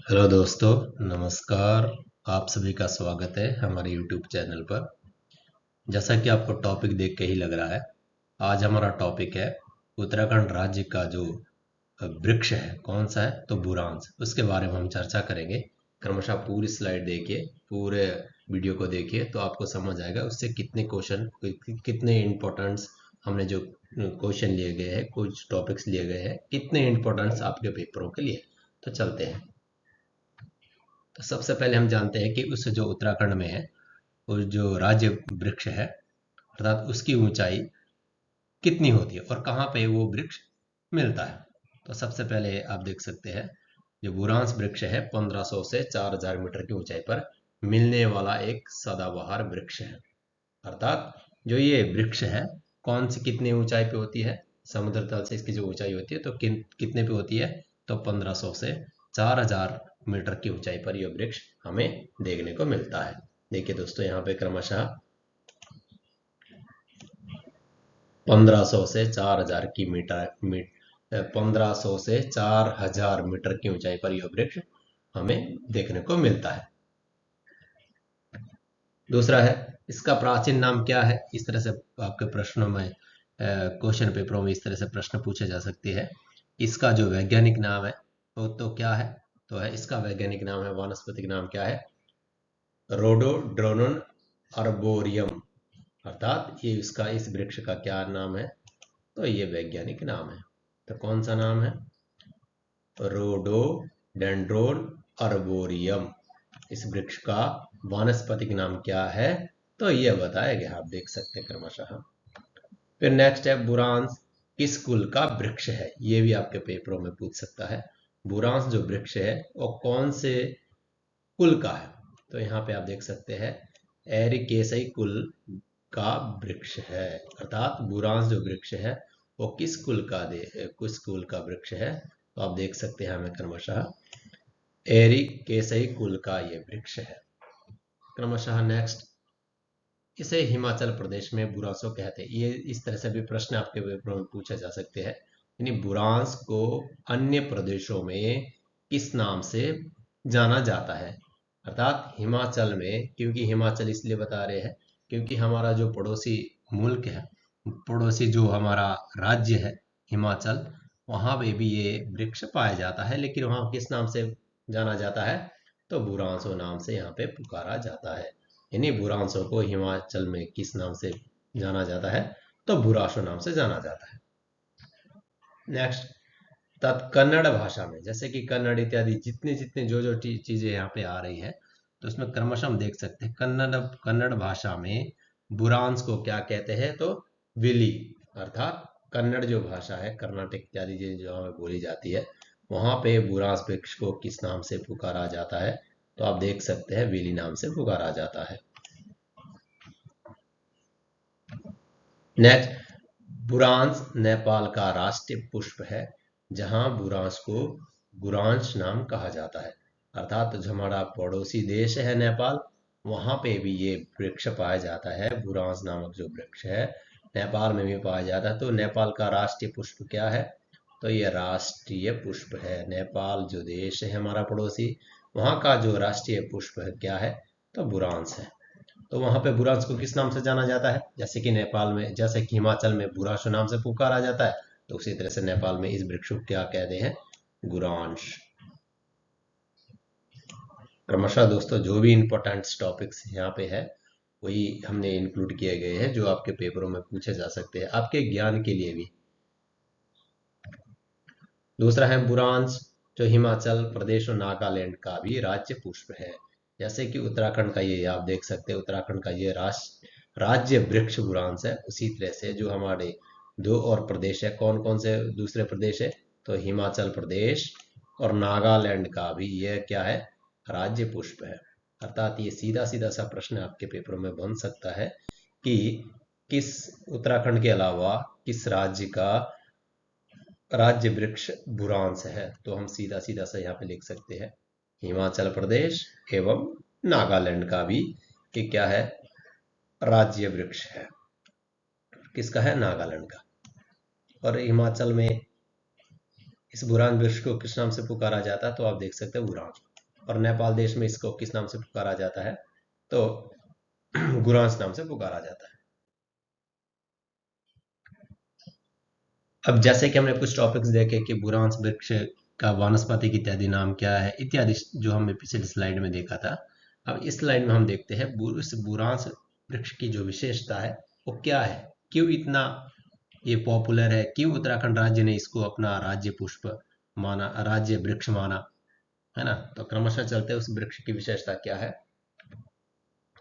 Hello दोस्तों, नमस्कार। आप सभी का स्वागत है हमारे यूट्यूब चैनल पर। जैसा कि आपको टॉपिक देख के ही लग रहा है, आज हमारा टॉपिक है उत्तराखंड राज्य का जो वृक्ष है कौन सा है, तो बुरांश। उसके बारे में हम चर्चा करेंगे। क्रमशः पूरी स्लाइड देखिए, पूरे वीडियो को देखिए तो आपको समझ आएगा उससे कितने क्वेश्चन, कितने इम्पोर्टेंट्स हमने जो क्वेश्चन लिए गए हैं, कुछ टॉपिक्स लिए गए हैं, कितने इम्पोर्टेंट्स आपके पेपरों के लिए। तो चलते हैं। तो सबसे पहले हम जानते हैं कि उस जो उत्तराखंड में है उस जो राज्य वृक्ष है, अर्थात उसकी ऊंचाई कितनी होती है और कहाँ पे वो वृक्ष मिलता है। तो सबसे पहले आप देख सकते हैं जो बुरांश वृक्ष है 1500 से 4000 मीटर की ऊंचाई पर मिलने वाला एक सदाबहार वृक्ष है। अर्थात जो ये वृक्ष है कौन सी कितनी ऊंचाई पे होती है, समुद्र तल से इसकी जो ऊंचाई होती है तो कितने पे होती है, तो 1500 से 4000 मीटर की ऊंचाई पर यह वृक्ष हमें देखने को मिलता है। देखिए दोस्तों, यहाँ पे क्रमशः 1500 से 4000 की 1500 से 4000 मीटर की ऊंचाई पर यह वृक्ष हमें देखने को मिलता है। दूसरा है, इसका प्राचीन नाम क्या है। इस तरह से आपके प्रश्नों में, क्वेश्चन पेपरों में इस तरह से प्रश्न पूछे जा सकते हैं। इसका जो वैज्ञानिक नाम है वो तो क्या है, तो है इसका वैज्ञानिक नाम है, वानस्पतिक नाम क्या है, रोडोड्रोनन अर्बोरियम। अर्थात ये इसका, इस वृक्ष का क्या नाम है, तो ये वैज्ञानिक नाम है। तो कौन सा नाम है, रोडोडेंड्रोन अर्बोरियम। इस वृक्ष का वानस्पतिक नाम क्या है, तो ये बताया गया, आप देख सकते हैं क्रमशः। फिर नेक्स्ट है बुरांश किस कुल का वृक्ष है, ये भी आपके पेपरों में पूछ सकता है। बुरांश जो वृक्ष है वो कौन से कुल का है, तो यहाँ पे आप देख सकते हैं एरिकेसई कुल का वृक्ष है। अर्थात बुरांश जो वृक्ष है वो किस कुल का वृक्ष है, तो आप देख सकते हैं हमें क्रमशः एरिकेसई कुल का ये वृक्ष है। क्रमशः नेक्स्ट, इसे हिमाचल प्रदेश में बुरांसो कहते हैं। ये इस तरह से भी प्रश्न आपके पेपरों में पूछे जा सकते हैं। यानी बुरांस को अन्य प्रदेशों में किस नाम से जाना जाता है। अर्थात हिमाचल में, क्योंकि हिमाचल इसलिए बता रहे हैं क्योंकि हमारा जो पड़ोसी मुल्क है, पड़ोसी जो हमारा राज्य है हिमाचल, वहाँ पे भी ये वृक्ष पाया जाता है, लेकिन वहाँ किस नाम से जाना जाता है, तो बुरांसो नाम से यहाँ पे पुकारा जाता है। इन्हीं बुरांशों को हिमाचल में किस नाम से जाना जाता है, तो बुराशो नाम से जाना जाता है। नेक्स्ट, कन्नड़ भाषा में, जैसे कि कन्नड़ इत्यादि जितने जितने जो जो चीजें यहाँ पे आ रही है, तो उसमें क्रमशः हम देख सकते हैं कन्नड़ भाषा में बुरांश को क्या कहते हैं, तो विली। अर्थात कन्नड़ जो भाषा है, कर्नाटक इत्यादि जो हमें बोली जाती है, वहां पे बुरांश वृक्ष को किस नाम से पुकारा जाता है, तो आप देख सकते हैं विली नाम से पुकारा जाता है। नेक्स्ट, बुरांश नेपाल का राष्ट्रीय पुष्प है, जहां बुरांश को बुरांश नाम कहा जाता है। अर्थात जो हमारा पड़ोसी देश है नेपाल, वहां पे भी ये वृक्ष पाया जाता है, बुरांश नामक जो वृक्ष है नेपाल में भी पाया जाता है। तो नेपाल का राष्ट्रीय पुष्प क्या है, तो ये राष्ट्रीय पुष्प है। नेपाल जो देश है हमारा पड़ोसी, वहां का जो राष्ट्रीय पुष्प है क्या है, तो बुरांश है। तो वहां पे बुरांश को किस नाम से जाना जाता है, जैसे कि नेपाल में, जैसे कि हिमाचल में बुरांश नाम से पुकारा जाता है, तो उसी तरह से नेपाल में इस वृक्ष को क्या कहते हैं, गुरांश। क्रमशः दोस्तों, जो भी इंपॉर्टेंट टॉपिक्स यहाँ पे है वही हमने इंक्लूड किए गए हैं जो आपके पेपरों में पूछे जा सकते हैं, आपके ज्ञान के लिए भी। दूसरा है बुरांश जो हिमाचल प्रदेश और नागालैंड का भी राज्य पुष्प है। जैसे कि उत्तराखंड का ये आप देख सकते हैं, उत्तराखंड का ये राज्य वृक्ष बुरांश है। उसी तरह से जो हमारे दो और प्रदेश है, कौन कौन से दूसरे प्रदेश है, तो हिमाचल प्रदेश और नागालैंड का भी यह क्या है, राज्य पुष्प है। अर्थात ये सीधा सीधा सा प्रश्न आपके पेपरों में बन सकता है कि किस उत्तराखंड के अलावा किस राज्य का राज्य वृक्ष बुरांश है, तो हम सीधा सीधा सा यहाँ पे लिख सकते हैं हिमाचल प्रदेश एवं नागालैंड का भी कि क्या है, राज्य वृक्ष है। किसका है, नागालैंड का। और हिमाचल में इस बुरांश वृक्ष को किस नाम से पुकारा जाता है, तो आप देख सकते हैं बुरांश। और नेपाल देश में इसको किस नाम से पुकारा जाता है, तो गुरांस नाम से पुकारा जाता है। अब जैसे कि हमने कुछ टॉपिक्स देखे कि बुरांस वृक्ष का वानस्पतिक इत्यादि नाम क्या है इत्यादि, जो हमने पिछली स्लाइड में देखा था। अब इस स्लाइड में हम देखते हैं इस बुरांस वृक्ष की जो विशेषता है वो क्या है, क्यों इतना ये पॉपुलर है, क्यों उत्तराखंड राज्य ने इसको अपना राज्य पुष्प माना, राज्य वृक्ष माना, है ना। तो क्रमशः चलते हैं उस वृक्ष की विशेषता क्या है।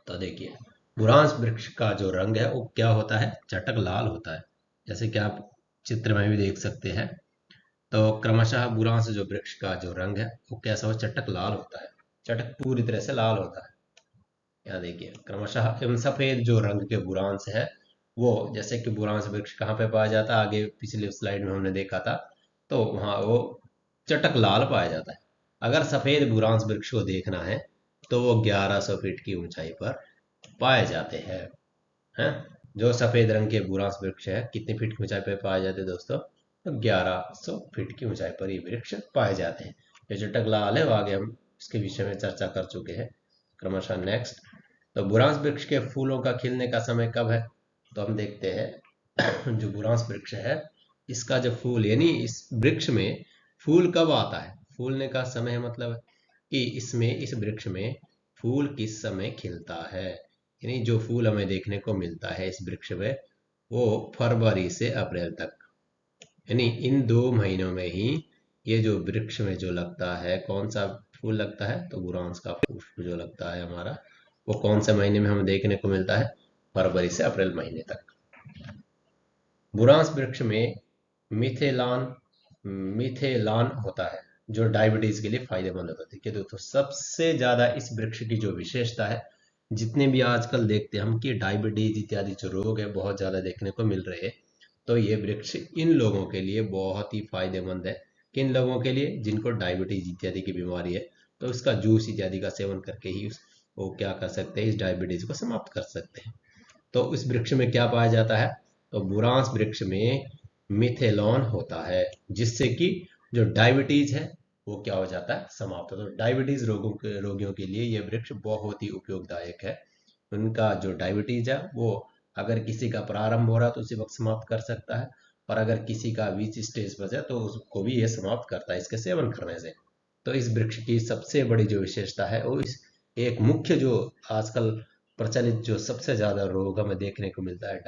तो देखिए, बुरांस वृक्ष का जो रंग है वो क्या होता है, चटक लाल होता है, जैसे कि आप चित्र में भी देख सकते हैं। तो क्रमशः बुरांस जो वृक्ष का जो रंग है वो कैसा हो, चटक लाल होता है, चटक पूरी तरह से लाल होता है। यहाँ देखिए क्रमशः एवं सफेद जो रंग के बुरांस है वो, जैसे कि बुरांस वृक्ष कहाँ पे पाया जाता है, आगे पिछले स्लाइड में हमने देखा था, तो वहाँ वो चटक लाल पाया जाता है। अगर सफेद बुरांस वृक्ष को देखना है तो वो 1100 फीट की ऊंचाई पर पाए जाते हैं। जो सफेद रंग के बुरांस वृक्ष है कितनी फीट की ऊंचाई पर पाए जाते हैं दोस्तों, तो 1100 फीट की ऊंचाई पर ये वृक्ष पाए जाते हैं। ये चटक लाल है वो आगे हम इसके विषय में चर्चा कर चुके हैं। क्रमशः नेक्स्ट, तो बुरांस वृक्ष के फूलों का खिलने का समय कब है, तो हम देखते हैं जो बुरांस वृक्ष है इसका जो फूल, यानी इस वृक्ष में फूल कब आता है, फूलने का समय मतलब कि इसमें इस वृक्ष में फूल किस समय खिलता है, यानी जो फूल हमें देखने को मिलता है इस वृक्ष में वो फरवरी से अप्रैल तक, यानी इन 2 महीनों में ही ये जो वृक्ष में जो लगता है, कौन सा फूल लगता है, तो बुरांस का पुष्प जो लगता है हमारा, वो कौन से महीने में हमें देखने को मिलता है, फरवरी से अप्रैल महीने तक। बुरांस वृक्ष में मिथेलान मिथेलान होता है जो डायबिटीज के लिए फायदेमंद होता है। कि दोस्तों सबसे ज्यादा इस वृक्ष की जो विशेषता है, जितने भी आजकल देखते हैं हम कि डायबिटीज इत्यादि जो रोग है बहुत ज्यादा देखने को मिल रहे हैं, तो ये वृक्ष इन लोगों के लिए बहुत ही फायदेमंद है। किन लोगों के लिए, जिनको डायबिटीज इत्यादि की बीमारी है, तो इसका जूस इत्यादि का सेवन करके ही वो क्या कर सकते हैं, इस डायबिटीज को समाप्त कर सकते हैं। तो इस वृक्ष में क्या पाया जाता है, तो बुरांस वृक्ष में मिथेलॉन होता है, जिससे कि जो डायबिटीज है वो क्या हो जाता है, समाप्त। तो डायबिटीज रोगियों के लिए ये वृक्ष बहुत ही उपयोगदायक है। उनका जो डायबिटीज है वो अगर किसी का प्रारंभ हो रहा है तो उसी वक्त समाप्त कर सकता है, और अगर किसी का बीच स्टेज पर है तो उसको भी ये समाप्त करता है इसके सेवन करने से। तो इस वृक्ष की सबसे बड़ी जो विशेषता है वो इस एक मुख्य जो आजकल प्रचलित जो सबसे ज्यादा रोग हमें देखने को मिलता है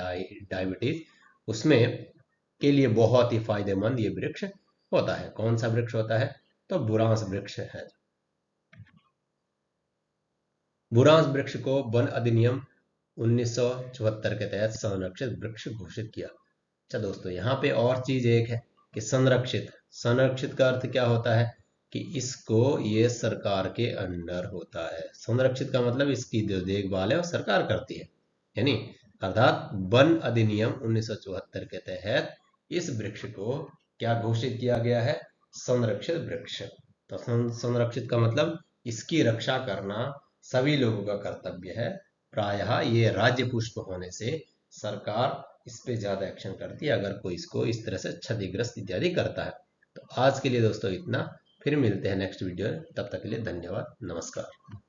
डायबिटीज, उसमें के लिए बहुत ही फायदेमंद ये वृक्ष होता है। कौन सा वृक्ष होता है, तो बुरांस वृक्ष है। बुरांस वृक्ष को वन अधिनियम 1974 के तहत संरक्षित वृक्ष घोषित किया। अच्छा दोस्तों, यहाँ पे और चीज एक है कि संरक्षित, संरक्षित का अर्थ क्या होता है कि इसको ये सरकार के अंडर होता है। संरक्षित का मतलब इसकी जो देखभाल है वो सरकार करती है, यानी अर्थात वन अधिनियम 1974 के तहत इस वृक्ष को क्या घोषित किया गया है, संरक्षित वृक्ष। तो संरक्षित का मतलब इसकी रक्षा करना सभी लोगों का कर्तव्य है। प्रायः ये राज्य पुष्प होने से सरकार इस पे ज्यादा एक्शन करती है अगर कोई इसको इस तरह से क्षतिग्रस्त इत्यादि करता है। तो आज के लिए दोस्तों इतना, फिर मिलते हैं नेक्स्ट वीडियो में, तब तक के लिए धन्यवाद, नमस्कार।